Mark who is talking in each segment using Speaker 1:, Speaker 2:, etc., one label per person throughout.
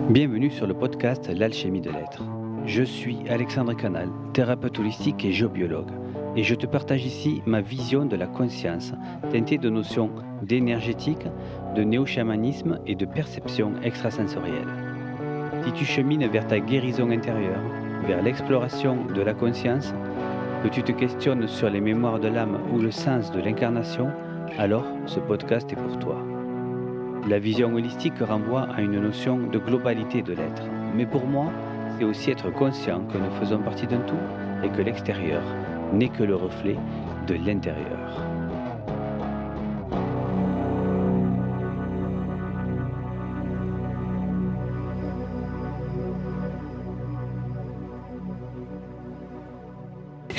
Speaker 1: Bienvenue sur le podcast L'Alchimie de l'être. Je suis Alexandre Canal, thérapeute holistique et géobiologue, et je te partage ici ma vision de la conscience, teintée de notions d'énergétique, de néo-chamanisme et de perception extrasensorielle. Si tu chemines vers ta guérison intérieure, vers l'exploration de la conscience, que tu te questionnes sur les mémoires de l'âme ou le sens de l'incarnation, alors ce podcast est pour toi. La vision holistique renvoie à une notion de globalité de l'être. Mais pour moi, c'est aussi être conscient que nous faisons partie d'un tout et que l'extérieur n'est que le reflet de l'intérieur.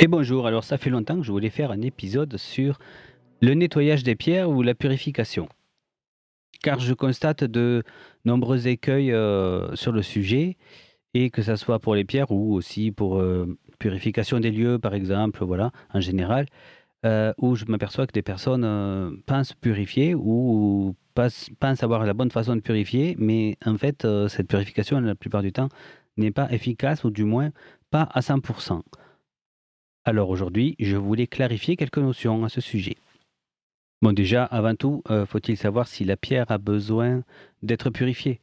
Speaker 1: Et bonjour, alors ça fait longtemps que je voulais faire un épisode sur le nettoyage des pierres ou la purification. Car je constate de nombreux écueils sur le sujet, et que ça soit pour les pierres ou aussi pour purification des lieux, par exemple, voilà, en général, où je m'aperçois que des personnes pensent purifier ou pensent avoir la bonne façon de purifier, mais en fait, cette purification, la plupart du temps, n'est pas efficace ou du moins pas à 100%. Alors aujourd'hui, je voulais clarifier quelques notions à ce sujet. Bon, déjà, avant tout, faut-il savoir si la pierre a besoin d'être purifiée?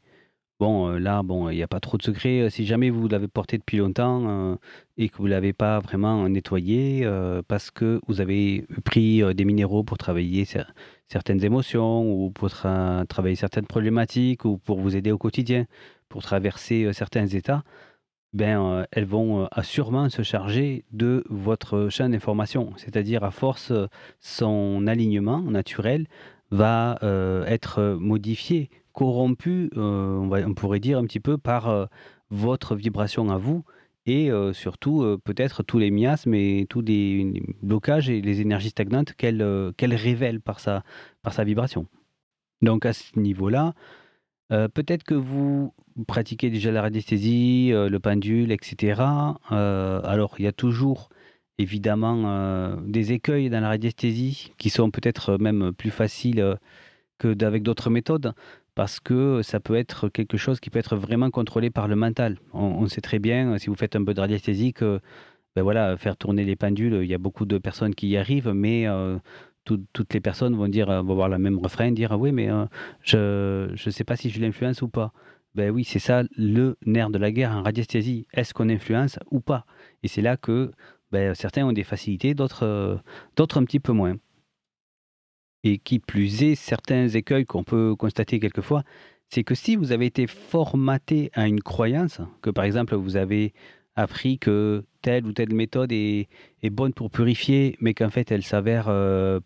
Speaker 1: Bon, là, bon, il y a pas trop de secret, si jamais vous l'avez porté depuis longtemps, et que vous l'avez pas vraiment nettoyé, parce que vous avez pris, des minéraux pour travailler certaines émotions ou pour travailler certaines problématiques ou pour vous aider au quotidien, pour traverser, certains états, ben, elles vont, sûrement se charger de votre champ d'information. C'est-à-dire à force, son alignement naturel va, être, modifié, corrompu, on pourrait dire un petit peu par, votre vibration à vous et surtout, peut-être tous les miasmes et tous les blocages et les énergies stagnantes qu'elle révèle par sa vibration. Donc à ce niveau-là, peut-être que vous pratiquez déjà la radiesthésie, le pendule et cetera. Alors il y a toujours évidemment, des écueils dans la radiesthésie qui sont peut-être même plus faciles, avec d'autres méthodes. Parce que ça peut être quelque chose qui peut être vraiment contrôlé par le mental. On sait très bien, si vous faites un peu de radiesthésie que ben voilà, faire tourner les pendules, il y a beaucoup de personnes qui y arrivent, mais toutes les personnes vont dire, vont avoir le même refrain, dire: «Ah oui, mais je ne sais pas si je l'influence ou pas». Ben oui, c'est ça le nerf de la guerre en radiesthésie. Est-ce qu'on influence ou pas? Et c'est là que, beh, certains ont des facilités, d'autres un petit peu moins. Et qui plus est, certains écueils qu'on peut constater quelquefois, c'est que si vous avez été formaté à une croyance, que par exemple vous avez appris que telle ou telle méthode est bonne pour purifier, mais qu'en fait elle s'avère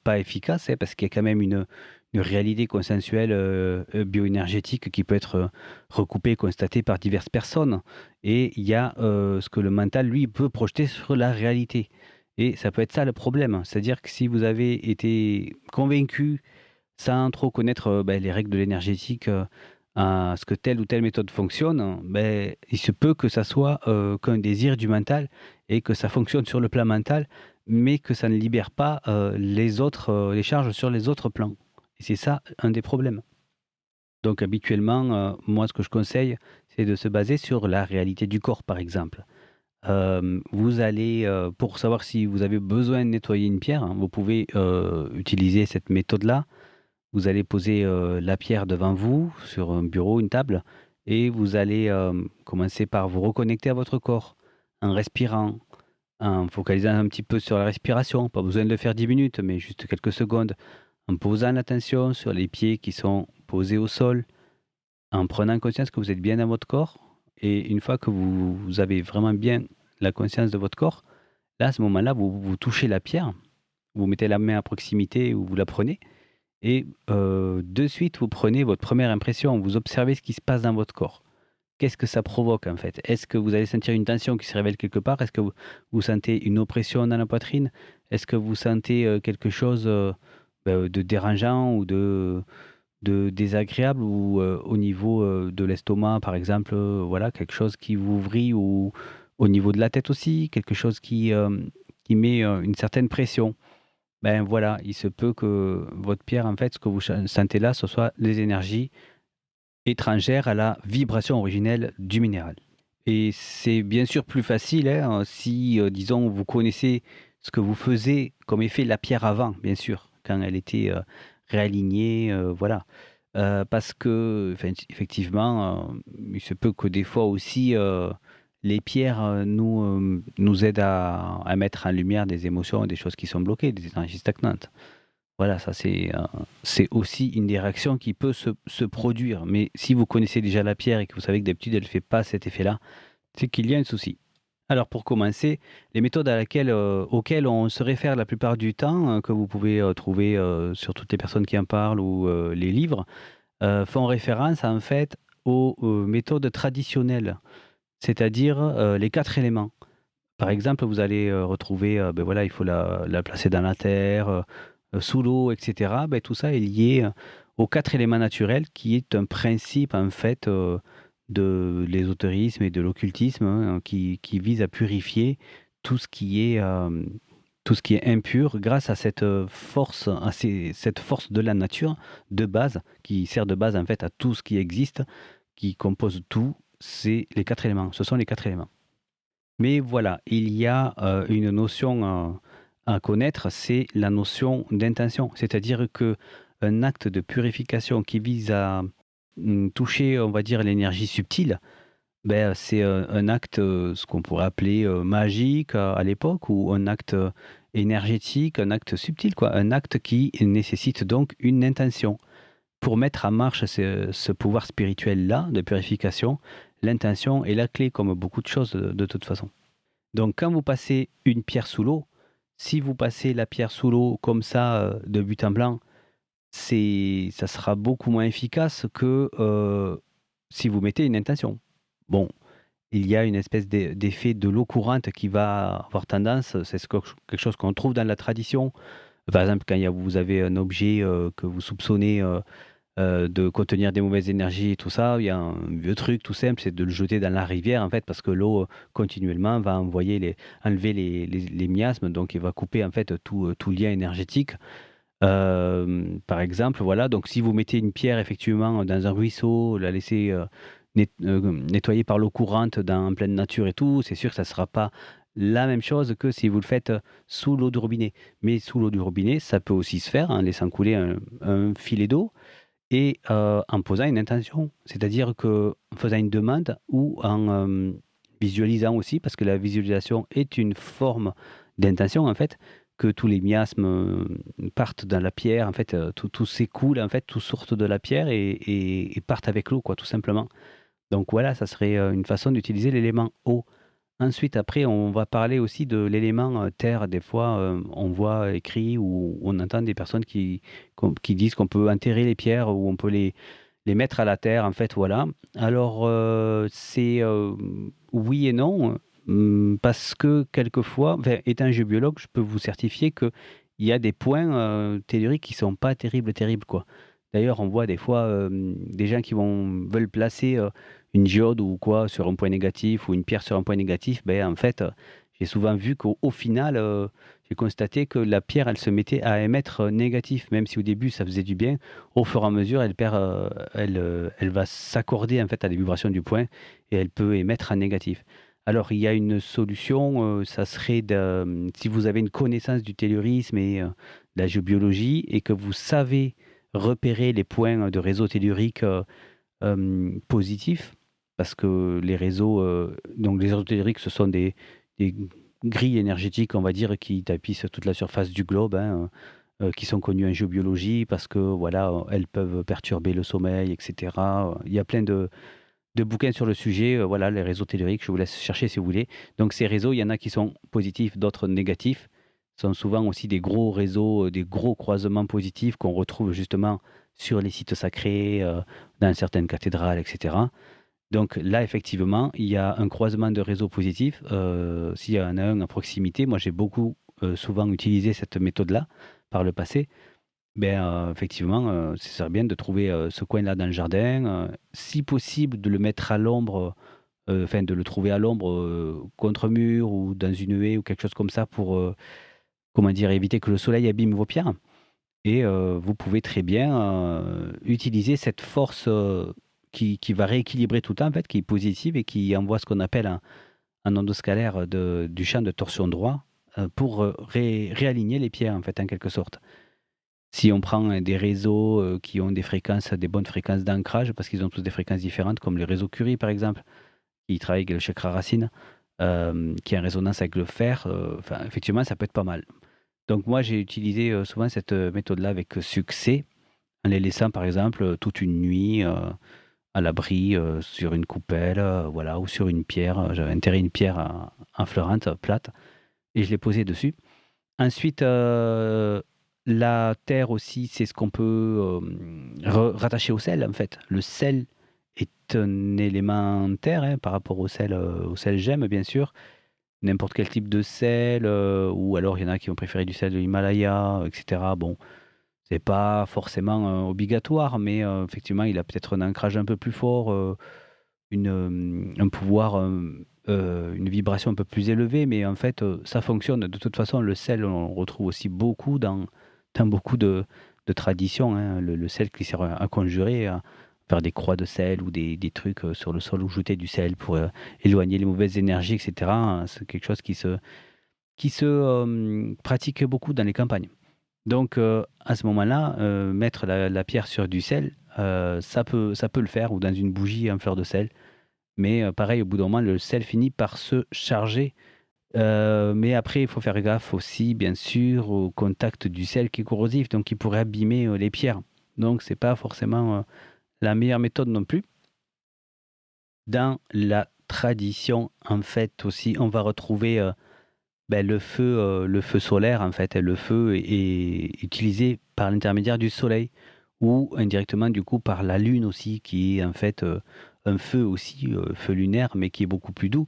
Speaker 1: pas efficace, hein, parce qu'il y a quand même une réalité consensuelle bioénergétique qui peut être recoupée, constatée par diverses personnes. Et il y a ce que le mental, lui, peut projeter sur la réalité. Et ça peut être ça le problème. C'est-à-dire que si vous avez été convaincu, sans trop connaître, les règles de l'énergétique, à ce que telle ou telle méthode fonctionne, beh, il se peut que ça soit, qu'un désir du mental et que ça fonctionne sur le plan mental, mais que ça ne libère pas, les autres, les charges sur les autres plans. Et c'est ça un des problèmes. Donc habituellement, moi ce que je conseille, c'est de se baser sur la réalité du corps, par exemple. Vous allez, pour savoir si vous avez besoin de nettoyer une pierre, hein, vous pouvez, utiliser cette méthode-là. Vous allez poser, la pierre devant vous, sur un bureau, une table, et vous allez, commencer par vous reconnecter à votre corps, en respirant, en focalisant un petit peu sur la respiration. Pas besoin de le faire 10 minutes, mais juste quelques secondes. En posant l'attention sur les pieds qui sont posés au sol, en prenant conscience que vous êtes bien dans votre corps. Et une fois que vous avez vraiment bien la conscience de votre corps, là, à ce moment-là, vous touchez la pierre, vous mettez la main à proximité ou vous la prenez et de suite, vous prenez votre première impression, vous observez ce qui se passe dans votre corps. Qu'est-ce que ça provoque, en fait? Est-ce que vous allez sentir une tension qui se révèle quelque part? Est-ce que vous sentez une oppression dans la poitrine? Est-ce que vous sentez, quelque chose, de dérangeant ou de désagréable ou, au niveau, de l'estomac, par exemple, voilà, quelque chose qui vous vrille ou au niveau de la tête aussi, quelque chose qui met, une certaine pression? Ben, voilà, il se peut que votre pierre, en fait, ce que vous sentez là, ce soit les énergies étrangère à la vibration originelle du minéral. Et c'est bien sûr plus facile hein, si, disons, vous connaissez ce que vous faisiez comme effet la pierre avant, bien sûr, quand elle était réalignée, voilà. Parce que, effectivement, il se peut que des fois aussi, les pierres nous aident à mettre en lumière des émotions, des choses qui sont bloquées, des énergies stagnantes. Voilà, ça c'est aussi une des réactions qui peut se produire. Mais si vous connaissez déjà la pierre et que vous savez que d'habitude elle ne fait pas cet effet-là, c'est qu'il y a un souci. Alors pour commencer, les méthodes auxquelles on se réfère la plupart du temps, que vous pouvez trouver sur toutes les personnes qui en parlent ou les livres, font référence en fait aux méthodes traditionnelles, c'est-à-dire les quatre éléments. Par exemple, vous allez retrouver, ben voilà, il faut la placer dans la terre, sous l'eau, etc. Ben, tout ça est lié aux quatre éléments naturels, qui est un principe en fait de l'ésotérisme et de l'occultisme hein, qui vise à purifier tout ce qui est, tout ce qui est impur grâce à cette force, cette force de la nature de base, qui sert de base en fait à tout ce qui existe, qui compose tout. C'est les quatre éléments. Ce sont les quatre éléments. Mais voilà, il y a une notion à connaître, c'est la notion d'intention. C'est-à-dire que un acte de purification qui vise à toucher, on va dire, l'énergie subtile, ben, c'est un acte, ce qu'on pourrait appeler magique à l'époque, ou un acte énergétique, un acte subtil, quoi. Un acte qui nécessite donc une intention. Pour mettre en marche ce pouvoir spirituel-là de purification, l'intention est la clé, comme beaucoup de choses de toute façon. Donc, quand vous passez une pierre sous l'eau, si vous passez la pierre sous l'eau comme ça, de but en blanc, ça sera beaucoup moins efficace que si vous mettez une intention. Bon, il y a une espèce d'effet de l'eau courante qui va avoir tendance, c'est quelque chose qu'on trouve dans la tradition. Par exemple, quand vous avez un objet que vous soupçonnez de contenir des mauvaises énergies et tout ça. Il y a un vieux truc tout simple, c'est de le jeter dans la rivière en fait, parce que l'eau continuellement va enlever les miasmes, donc il va couper en fait tout lien énergétique. Par exemple, voilà, donc si vous mettez une pierre effectivement dans un ruisseau, la laisser nettoyer par l'eau courante en pleine nature et tout, c'est sûr que ça ne sera pas la même chose que si vous le faites sous l'eau du robinet. Mais sous l'eau du robinet, ça peut aussi se faire en laissant couler un filet d'eau et en posant une intention. C'est-à-dire qu'en faisant une demande ou en visualisant aussi, parce que la visualisation est une forme d'intention en fait, que tous les miasmes partent dans la pierre, en fait, tout s'écoule, en fait, tout sorte de la pierre et partent avec l'eau, quoi, tout simplement. Donc voilà, ça serait une façon d'utiliser l'élément eau. Ensuite, après, on va parler aussi de l'élément terre. Des fois, on voit écrit ou on entend des personnes qui disent qu'on peut enterrer les pierres ou on peut les mettre à la terre, en fait, voilà. Alors, c'est oui et non, parce que quelquefois, enfin, étant géobiologue, je peux vous certifier qu'il y a des points telluriques qui sont pas terribles, terribles, quoi. D'ailleurs, on voit des fois des gens qui veulent placer une géode ou quoi sur un point négatif ou une pierre sur un point négatif. Ben, en fait, j'ai souvent vu qu'au final, j'ai constaté que la pierre, elle se mettait à émettre négatif, même si au début ça faisait du bien. Au fur et à mesure, elle perd, elle va s'accorder en fait à des vibrations du point et elle peut émettre en négatif. Alors, il y a une solution, ça serait si vous avez une connaissance du taylorisme et de la géobiologie et que vous savez repérer les points de réseau tellurique positifs, parce que les réseaux, donc les réseaux telluriques, ce sont des grilles énergétiques, on va dire, qui tapissent toute la surface du globe, hein, qui sont connues en géobiologie parce que voilà, elles peuvent perturber le sommeil, etc. Il y a plein de bouquins sur le sujet, voilà, les réseaux telluriques, je vous laisse chercher si vous voulez. Donc ces réseaux, il y en a qui sont positifs, d'autres négatifs. Ce sont souvent aussi des gros réseaux, des gros croisements positifs qu'on retrouve justement sur les sites sacrés, dans certaines cathédrales, etc. Donc là, effectivement, il y a un croisement de réseaux positifs. S'il y en a un à proximité, moi j'ai beaucoup souvent utilisé cette méthode-là par le passé. Ben, effectivement, ce serait bien de trouver, ce coin-là dans le jardin, si possible de le mettre à l'ombre, enfin de le trouver à l'ombre, contre mur ou dans une haie ou quelque chose comme ça pour, comment dire? Éviter que le soleil abîme vos pierres et vous pouvez très bien, utiliser cette force, qui va rééquilibrer tout le temps, en fait, qui est positive et qui envoie ce qu'on appelle un endoscalaire du champ de torsion droit pour réaligner les pierres, en fait, en quelque sorte. Si on prend des réseaux qui ont des bonnes fréquences d'ancrage, parce qu'ils ont tous des fréquences différentes, comme le réseau Curie, par exemple, qui travaille avec le chakra racine, qui est en résonance avec le fer, effectivement, ça peut être pas mal. Donc moi, j'ai utilisé souvent cette méthode-là avec succès, en les laissant, par exemple, toute une nuit à l'abri sur une coupelle, voilà, ou sur une pierre. J'avais enterré une pierre en fleurante, plate, et je l'ai posée dessus. Ensuite, la terre aussi, c'est ce qu'on peut rattacher au sel, en fait. Le sel est un élément terre hein, par rapport au sel gemme, bien sûr. N'importe quel type de sel, ou alors il y en a qui vont préférer du sel de l'Himalaya, etc. Bon, c'est pas forcément obligatoire, mais effectivement, il a peut-être un ancrage un peu plus fort, un pouvoir, une vibration un peu plus élevée, mais en fait, ça fonctionne. De toute façon, le sel, on le retrouve aussi beaucoup dans beaucoup de traditions, hein. Le sel qui sert à conjurer, à faire des croix de sel ou des trucs sur le sol où jeter du sel pour éloigner les mauvaises énergies, etc. C'est quelque chose qui se pratique beaucoup dans les campagnes. Donc, à ce moment-là, mettre la pierre sur du sel, ça peut le faire, ou dans une bougie en fleur de sel. Mais pareil, au bout d'un moment, le sel finit par se charger. Mais après, il faut faire gaffe aussi, bien sûr, au contact du sel qui est corrosif, donc il pourrait abîmer les pierres. Donc, c'est pas forcément la meilleure méthode non plus. Dans la tradition, en fait, aussi, on va retrouver le feu solaire, en fait. Le feu est utilisé par l'intermédiaire du soleil ou indirectement, du coup, par la lune aussi, qui est en fait un feu aussi, feu lunaire, mais qui est beaucoup plus doux.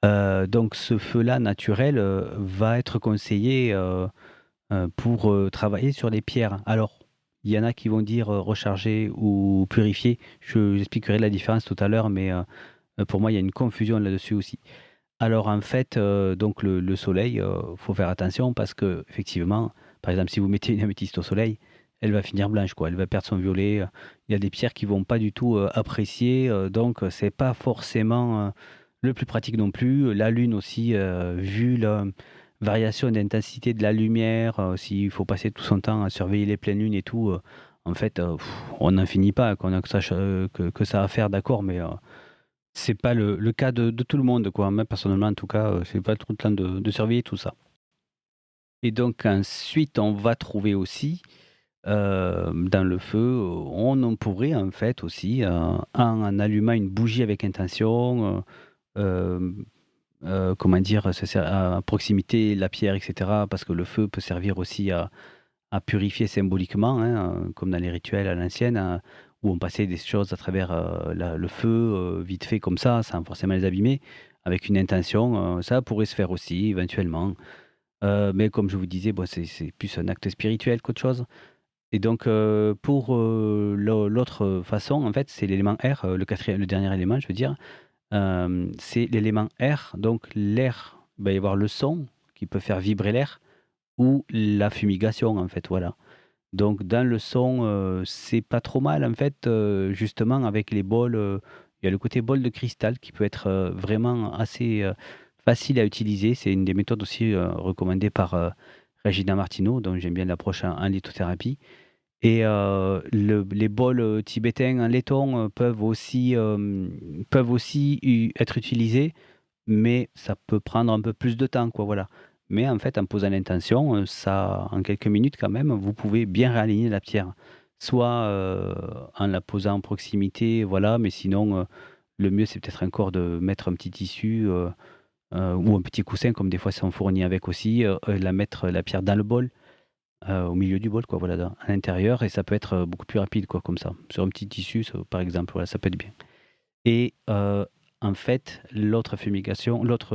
Speaker 1: Donc ce feu-là naturel va être conseillé pour travailler sur les pierres. Alors, il y en a qui vont dire recharger ou purifier. J'expliquerai la différence tout à l'heure, mais pour moi, il y a une confusion là-dessus aussi. Alors en fait, donc le soleil, faut faire attention parce que effectivement, par exemple, si vous mettez une améthyste au soleil, elle va finir blanche, quoi. Elle va perdre son violet. Il y a des pierres qui vont pas du tout apprécier, donc c'est pas forcément le plus pratique non plus. La lune aussi, vu la variation d'intensité de la lumière, s'il faut passer tout son temps à surveiller les pleines lunes et tout, en fait, on n'en finit pas, qu'on a que ça à faire, d'accord, mais c'est pas le cas de tout le monde, quoi. Moi, personnellement, en tout cas, j'ai pas trop le temps de surveiller tout ça. Et donc ensuite, on va trouver aussi, dans le feu, on pourrait en fait aussi, en allumant une bougie avec intention, comment dire? Se ser à proximité, la pierre et cetera, parce que le feu peut servir aussi à purifier symboliquement, hein, comme dans les rituels à l'ancienne, où on passait des choses à travers le feu, vite fait comme ça, sans forcément les abîmer, avec une intention. Ça pourrait se faire aussi, éventuellement. Mais comme je vous disais, bon, c'est plus un acte spirituel qu'autre chose. Et donc, pour l'autre façon, en fait, c'est l'élément R, le dernier élément, je veux dire. C'est l'élément R, donc l'air, il va y avoir le son qui peut faire vibrer l'air ou la fumigation, en fait, voilà. Donc dans le son, c'est pas trop mal en fait, justement avec les bols, il y a le côté bol de cristal qui peut être, vraiment assez, facile à utiliser. C'est une des méthodes aussi, recommandées par, Regina Martino, dont j'aime bien l'approche en lithothérapie. Et les bols, tibétains en laiton, peuvent aussi être utilisés, mais ça peut prendre un peu plus de temps, quoi, voilà. Mais en fait, en posant l'intention, ça en quelques minutes quand même, vous pouvez bien réaligner la pierre. Soit, en la posant en proximité, voilà, mais sinon, le mieux, c'est peut-être encore de mettre un petit tissu, ou un petit coussin comme des fois c'est fourni avec aussi, mettre la pierre dans le bol, au milieu du bol, quoi, voilà, à l'intérieur, et ça peut être, beaucoup plus rapide, quoi, comme ça. Sur un petit tissu, ça par exemple, voilà, ça peut être bien. Et en fait, l'autre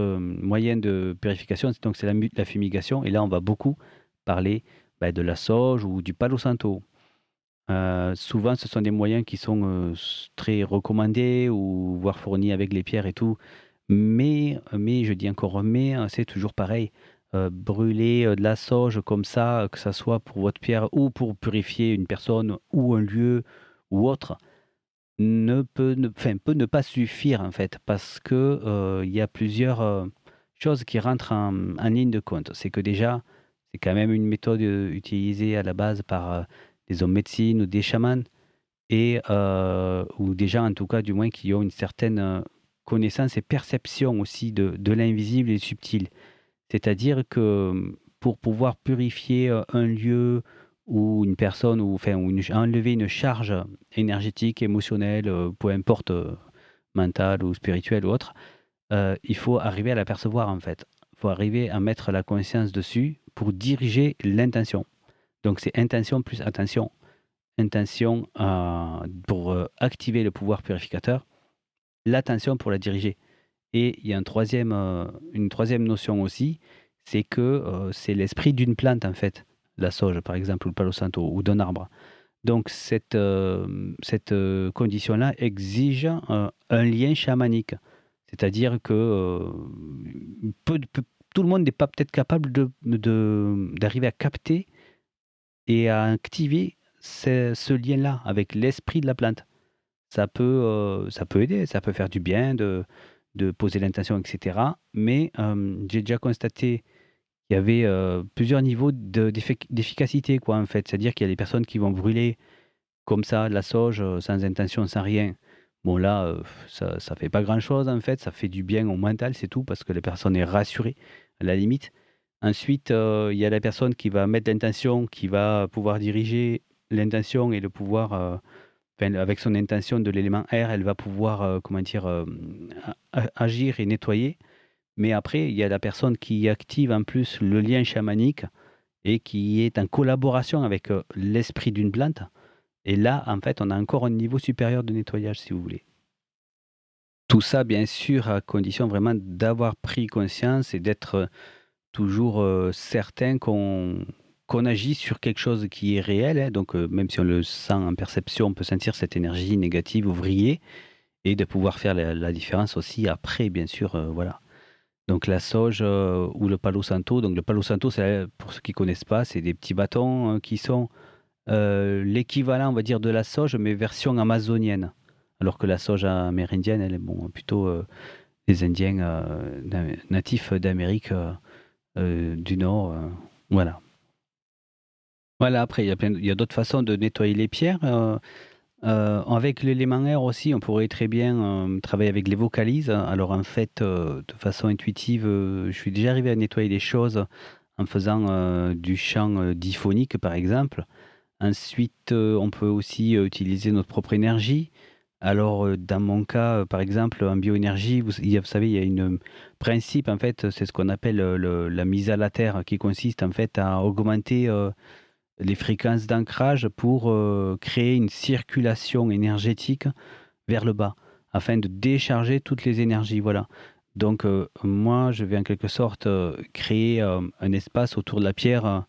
Speaker 1: moyen de purification, c'est la fumigation, et là, on va beaucoup parler, de la sauge ou du palo santo. Souvent, ce sont des moyens qui sont, très recommandés ou voire fournis avec les pierres et tout. Mais je dis encore mais, c'est toujours pareil, brûler, de la sauge comme ça, que ça soit pour votre pierre ou pour purifier une personne ou un lieu ou autre, peut ne pas suffire en fait, parce que il y a plusieurs choses qui rentrent en ligne de compte. C'est que déjà, c'est quand même une méthode utilisée à la base par des hommes médecine ou des chamans, ou des gens en tout cas du moins qui ont une certaine connaissance et perception aussi de l'invisible et du subtil. C'est-à-dire que pour pouvoir purifier un lieu ou une personne, ou enlever une charge énergétique, émotionnelle, peu importe, mentale ou spirituelle ou autre, il faut arriver à l'apercevoir en fait. Il faut arriver à mettre la conscience dessus pour diriger l'intention. Donc c'est intention plus attention. Intention pour activer le pouvoir purificateur, l'attention pour la diriger. Et il y a une troisième notion aussi, c'est que c'est l'esprit d'une plante en fait, la sauge par exemple, ou le palo santo, ou d'un arbre. Donc cette condition-là exige un lien chamanique. C'est-à-dire que tout le monde n'est pas peut-être capable d'arriver à capter et à activer ce lien-là avec l'esprit de la plante. Ça peut aider, ça peut faire du bien de poser l'intention, etc. Mais j'ai déjà constaté qu'il y avait plusieurs niveaux d'efficacité, quoi, en fait. C'est-à-dire qu'il y a des personnes qui vont brûler comme ça la sauge, sans intention, sans rien. Bon, là, ça fait pas grand-chose, en fait. Ça fait du bien au mental, c'est tout, parce que la personne est rassurée, à la limite. Ensuite, il y a la personne qui va mettre l'intention, qui va pouvoir diriger l'intention et le pouvoir. Enfin, avec son intention de l'élément air, elle va pouvoir, comment dire, agir et nettoyer. Mais après, il y a la personne qui active en plus le lien chamanique et qui est en collaboration avec l'esprit d'une plante. Et là, en fait, on a encore un niveau supérieur de nettoyage, si vous voulez. Tout ça, bien sûr, à condition vraiment d'avoir pris conscience et d'être toujours certain qu'on agit sur quelque chose qui est réel, hein. Donc, même si on le sent en perception, on peut sentir cette énergie négative ou vrillée, et de pouvoir faire la différence aussi après, bien sûr, voilà. Donc la sauge ou le palo santo. Donc le palo santo, c'est, pour ceux qui connaissent pas, c'est des petits bâtons qui sont l'équivalent, on va dire, de la sauge, mais version amazonienne. Alors que la sauge amérindienne, elle est bon, plutôt les Indiens natifs d'Amérique du Nord. Voilà. Voilà, après, il y a d'autres façons de nettoyer les pierres. Avec l'élément air aussi, on pourrait très bien travailler avec les vocalises. Alors en fait, de façon intuitive, je suis déjà arrivé à nettoyer des choses en faisant du chant diphonique, par exemple. Ensuite, on peut aussi utiliser notre propre énergie. Alors, dans mon cas, par exemple, en bioénergie, vous savez, il y a un principe, en fait, c'est ce qu'on appelle la mise à la terre, qui consiste en fait à augmenter les fréquences d'ancrage pour créer une circulation énergétique vers le bas, afin de décharger toutes les énergies. Voilà. Donc, moi, je vais en quelque sorte créer un espace autour de la pierre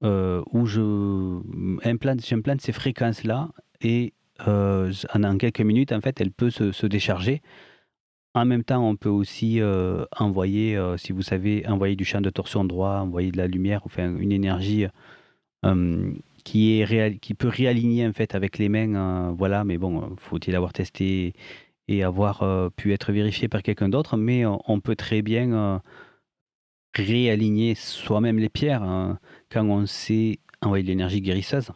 Speaker 1: où j'implante ces fréquences-là, et en quelques minutes, en fait, elle peut se décharger. En même temps, on peut aussi envoyer, si vous savez, envoyer du champ de torsion droit, envoyer de la lumière, enfin une énergie qui peut réaligner en fait avec les mains, voilà. Mais bon, faut-il avoir testé et avoir pu être vérifié par quelqu'un d'autre. Mais on peut très bien réaligner soi-même les pierres quand on sait envoyer de l'énergie guérisseuse.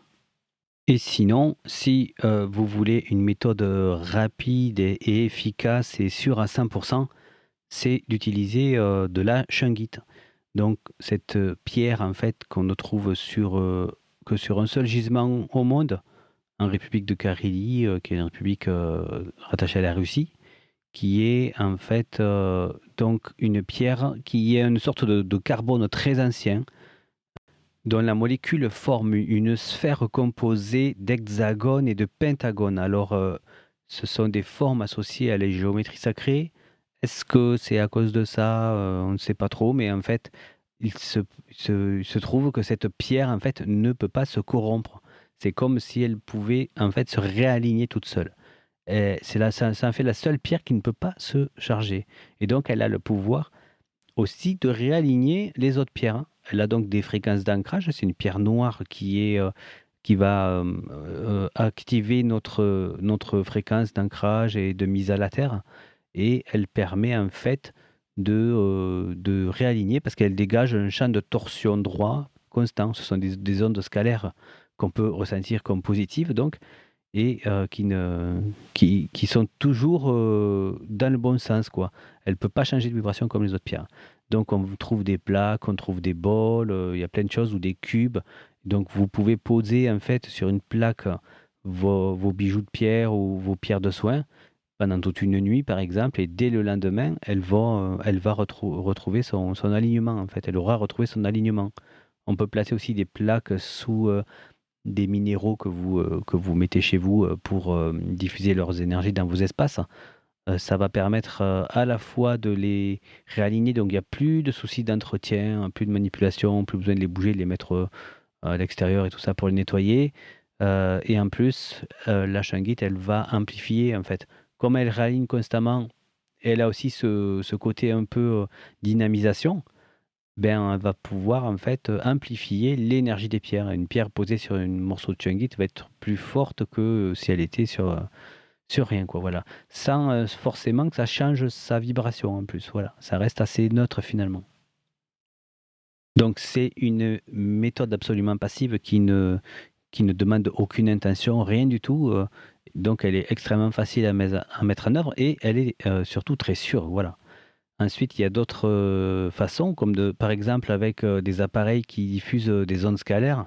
Speaker 1: Et sinon, si vous voulez une méthode rapide et efficace et sûre à 100%, c'est d'utiliser de la shungite. Donc cette pierre en fait qu'on ne trouve que sur un seul gisement au monde, en République de Carélie, qui est une république rattachée à la Russie, qui est en fait donc une pierre qui est une sorte de carbone très ancien, dont la molécule forme une sphère composée d'hexagones et de pentagones. Alors, ce sont des formes associées à la géométrie sacrée. Est-ce que c'est à cause de ça? On ne sait pas trop, mais en fait, il se trouve que cette pierre, en fait, ne peut pas se corrompre. C'est comme si elle pouvait, en fait, se réaligner toute seule. Et ça en fait la seule pierre qui ne peut pas se charger. Et donc, elle a le pouvoir aussi de réaligner les autres pierres, hein. Elle a donc des fréquences d'ancrage. C'est une pierre noire qui est qui va activer notre fréquence d'ancrage et de mise à la terre. Et elle permet en fait de réaligner parce qu'elle dégage un champ de torsion droit constant. Ce sont des ondes scalaires qu'on peut ressentir comme positives donc et qui sont toujours dans le bon sens, quoi. Elle ne peut pas changer de vibration comme les autres pierres. Donc on trouve des plaques, on trouve des bols, il y a plein de choses, ou des cubes. Donc vous pouvez poser en fait sur une plaque vos bijoux de pierre ou vos pierres de soin pendant toute une nuit, par exemple, et dès le lendemain, elle va retrouver son alignement, en fait. Elle aura retrouvé son alignement. On peut placer aussi des plaques sous des minéraux que vous mettez chez vous pour diffuser leurs énergies dans vos espaces. Ça va permettre à la fois de les réaligner, donc il n'y a plus de soucis d'entretien, plus de manipulation, plus besoin de les bouger, de les mettre à l'extérieur et tout ça pour les nettoyer. Et en plus, la shungite, elle va amplifier en fait. Comme elle réaligne constamment, elle a aussi ce côté un peu dynamisation. Ben, elle va pouvoir en fait amplifier l'énergie des pierres. Une pierre posée sur un morceau de shungite va être plus forte que si elle était sur rien, quoi. Voilà. Sans forcément que ça change sa vibration en plus. Voilà. Ça reste assez neutre finalement. Donc c'est une méthode absolument passive qui ne demande aucune intention, rien du tout. Donc elle est extrêmement facile à mettre en œuvre et elle est surtout très sûre. Voilà. Ensuite, il y a d'autres façons, comme par exemple avec des appareils qui diffusent des ondes scalaires.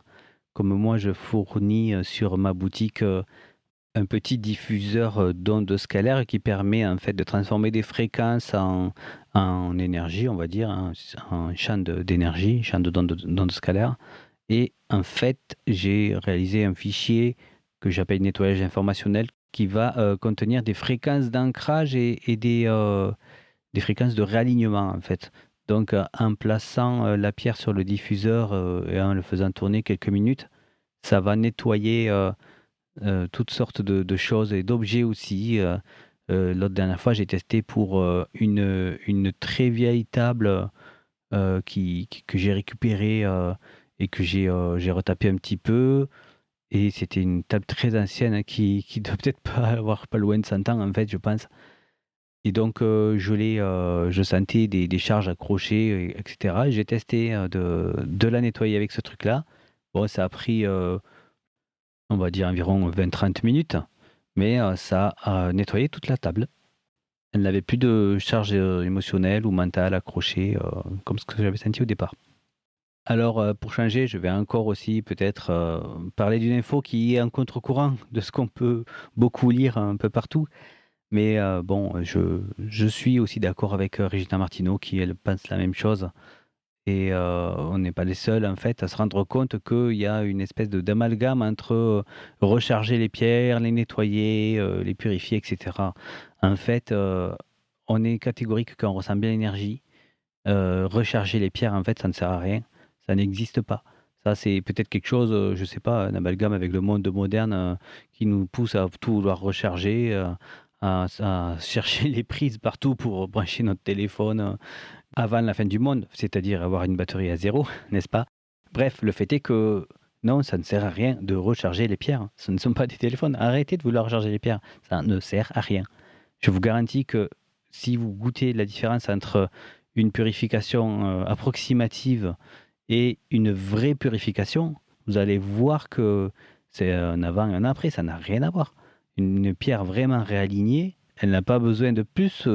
Speaker 1: Comme moi, je fournis sur ma boutique un petit diffuseur d'ondes scalaires qui permet en fait de transformer des fréquences en énergie, on va dire, hein, en champ d'énergie, champ d'ondes scalaires. Et en fait, j'ai réalisé un fichier que j'appelle nettoyage informationnel qui va contenir des fréquences d'ancrage et des fréquences de réalignement en fait. Donc en plaçant la pierre sur le diffuseur et en le faisant tourner quelques minutes, ça va nettoyer toutes sortes de choses et d'objets aussi. L'autre dernière fois, j'ai testé pour une très vieille table que j'ai récupérée et que j'ai retapé un petit peu. Et c'était une table très ancienne hein, qui doit peut-être pas avoir pas loin de 100 ans en fait, je pense. Et donc, je sentais des charges accrochées, etc. Et j'ai testé de la nettoyer avec ce truc-là. Bon, ça a pris, on va dire, environ 20-30 minutes, mais ça a nettoyé toute la table. Elle n'avait plus de charge émotionnelle ou mentale accrochée, comme ce que j'avais senti au départ. Alors, pour changer, je vais encore aussi peut-être parler d'une info qui est en contre-courant de ce qu'on peut beaucoup lire un peu partout. Mais bon, je suis aussi d'accord avec Regina Martino qui, elle, pense la même chose. Et on n'est pas les seuls, en fait, à se rendre compte qu'il y a une espèce d'amalgame entre recharger les pierres, les nettoyer, les purifier, etc. En fait, on est catégorique quand on ressent bien l'énergie. Recharger les pierres, en fait, ça ne sert à rien. Ça n'existe pas. Ça, c'est peut-être quelque chose, je ne sais pas, un amalgame avec le monde moderne qui nous pousse à tout vouloir recharger, à chercher les prises partout pour brancher notre téléphone avant la fin du monde, c'est-à-dire avoir une batterie à zéro, n'est-ce pas? Bref, le fait est que non, ça ne sert à rien de recharger les pierres. Ce ne sont pas des téléphones. Arrêtez de vouloir recharger les pierres. Ça ne sert à rien. Je vous garantis que si vous goûtez la différence entre une purification approximative et une vraie purification, vous allez voir que c'est un avant et un après, ça n'a rien à voir. Une pierre vraiment réalignée, elle n'a pas besoin de plus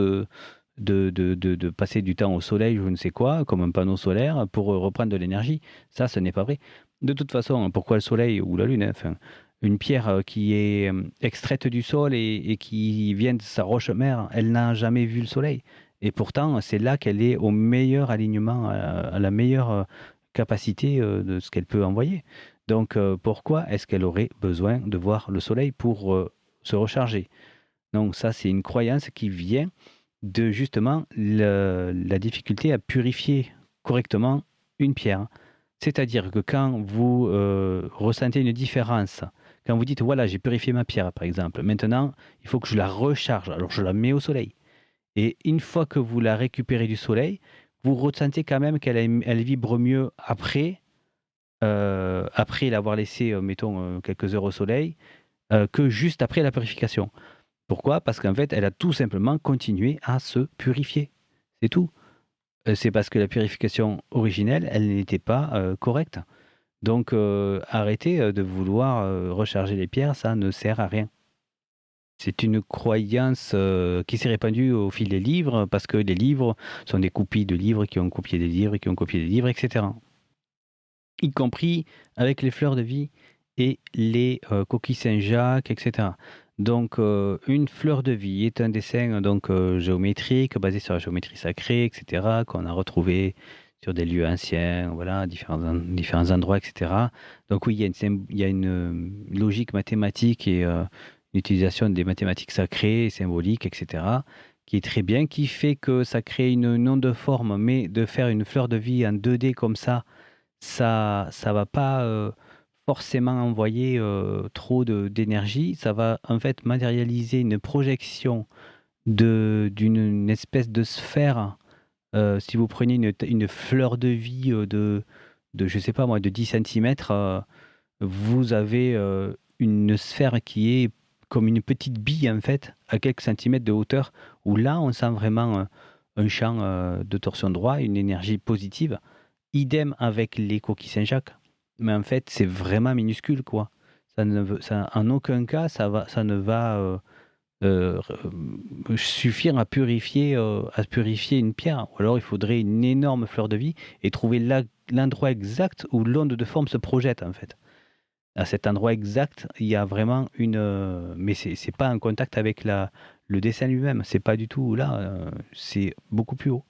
Speaker 1: de passer du temps au soleil ou je ne sais quoi, comme un panneau solaire, pour reprendre de l'énergie. Ça, ce n'est pas vrai. De toute façon, pourquoi le soleil ou la lune hein, enfin, une pierre qui est extraite du sol et qui vient de sa roche-mère, elle n'a jamais vu le soleil. Et pourtant, c'est là qu'elle est au meilleur alignement, à la meilleure capacité de ce qu'elle peut envoyer. Donc, pourquoi est-ce qu'elle aurait besoin de voir le soleil pour se recharger? Donc, ça, c'est une croyance qui vient de justement la difficulté à purifier correctement une pierre. C'est-à-dire que quand vous ressentez une différence, quand vous dites voilà, j'ai purifié ma pierre par exemple, maintenant il faut que je la recharge, alors je la mets au soleil. Et une fois que vous la récupérez du soleil, vous ressentez quand même elle vibre mieux après après l'avoir laissé, mettons, quelques heures au soleil, que juste après la purification. Pourquoi? Parce qu'en fait, elle a tout simplement continué à se purifier. C'est tout. C'est parce que la purification originelle, elle n'était pas correcte. Donc, arrêtez de vouloir recharger les pierres, ça ne sert à rien. C'est une croyance qui s'est répandue au fil des livres, parce que les livres sont des copies de livres qui ont copié des livres, qui ont copié des livres, etc. Y compris avec les fleurs de vie et les coquilles Saint-Jacques, etc. Donc, une fleur de vie est un dessin donc géométrique basé sur la géométrie sacrée, etc., qu'on a retrouvé sur des lieux anciens, voilà, différents endroits, etc. Donc oui, il y a une logique mathématique et l'utilisation des mathématiques sacrées, symboliques, etc., qui est très bien, qui fait que ça crée une onde de forme, mais de faire une fleur de vie en 2D comme ça va pas forcément envoyer trop d'énergie. Ça va en fait matérialiser une projection d'une espèce de sphère. Si vous prenez une fleur de vie je sais pas moi, de 10 cm, vous avez une sphère qui est comme une petite bille en fait, à quelques centimètres de hauteur, où là on sent vraiment un champ de torsion droit, une énergie positive. Idem avec les coquilles Saint-Jacques, mais en fait, c'est vraiment minuscule, quoi. En aucun cas, ça ne va suffire à purifier une pierre. Ou alors, il faudrait une énorme fleur de vie et trouver l'endroit exact où l'onde de forme se projette, en fait. À cet endroit exact, il y a vraiment mais c'est pas en contact avec le dessin lui-même. C'est pas du tout là. C'est beaucoup plus haut.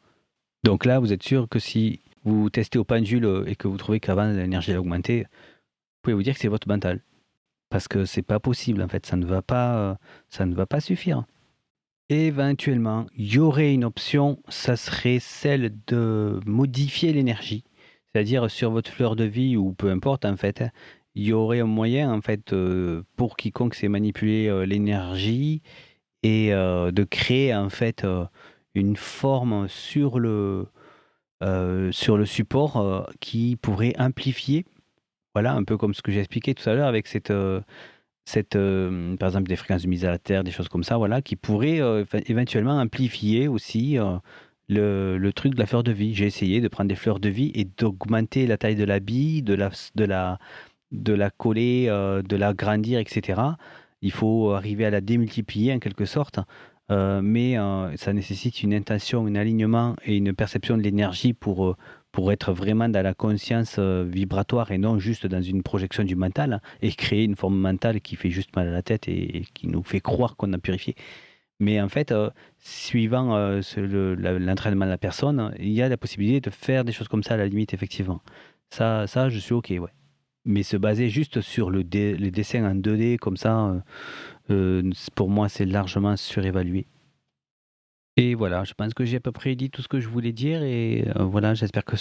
Speaker 1: Donc là, vous êtes sûr que si vous testez au pendule et que vous trouvez qu'avant l'énergie a augmenté, vous pouvez vous dire que c'est votre mental. Parce que c'est pas possible en fait, ça ne va pas suffire. Éventuellement, il y aurait une option, ça serait celle de modifier l'énergie. C'est-à-dire sur votre fleur de vie ou peu importe en fait, hein, il y aurait un moyen en fait pour quiconque sait manipuler l'énergie et de créer en fait une forme sur le support qui pourrait amplifier, voilà, un peu comme ce que j'ai expliqué tout à l'heure avec par exemple, des fréquences de mise à la terre, des choses comme ça, voilà, qui pourraient éventuellement amplifier aussi le truc de la fleur de vie. J'ai essayé de prendre des fleurs de vie et d'augmenter la taille de la bille, de la coller, de la grandir, etc. Il faut arriver à la démultiplier en quelque sorte, mais ça nécessite une intention, un alignement et une perception de l'énergie pour être vraiment dans la conscience vibratoire et non juste dans une projection du mental, hein, et créer une forme mentale qui fait juste mal à la tête et qui nous fait croire qu'on a purifié. Mais en fait, suivant l'entraînement de la personne, il y a la possibilité de faire des choses comme ça à la limite, effectivement. Ça je suis OK, ouais. Mais se baser juste sur les dessins en 2D comme ça, pour moi, c'est largement surévalué. Et voilà, je pense que j'ai à peu près dit tout ce que je voulais dire et voilà, j'espère que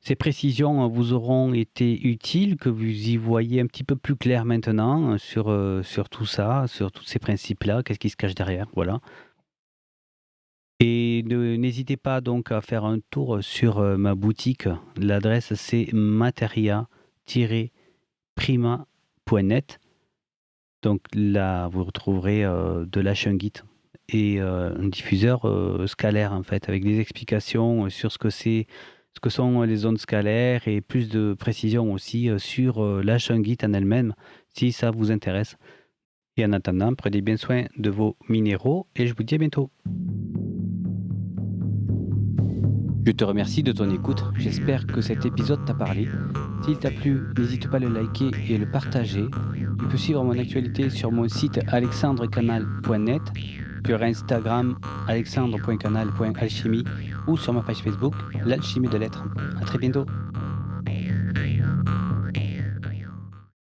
Speaker 1: ces précisions vous auront été utiles, que vous y voyez un petit peu plus clair maintenant sur tout ça, sur tous ces principes-là, qu'est-ce qui se cache derrière, voilà. Et n'hésitez pas donc à faire un tour sur ma boutique. L'adresse c'est materia-prima.net. Donc là, vous retrouverez de la shungite et un diffuseur scalaire en fait, avec des explications sur ce que sont les ondes scalaires et plus de précision aussi sur la shungite en elle-même, si ça vous intéresse. Et en attendant, prenez bien soin de vos minéraux et je vous dis à bientôt. Je te remercie de ton écoute, j'espère que cet épisode t'a parlé. S'il t'a plu, n'hésite pas à le liker et le partager. Tu peux suivre mon actualité sur mon site alexandrecanal.net, sur Instagram alexandre.canal.alchimie ou sur ma page Facebook, l'alchimie de l'être. À très bientôt.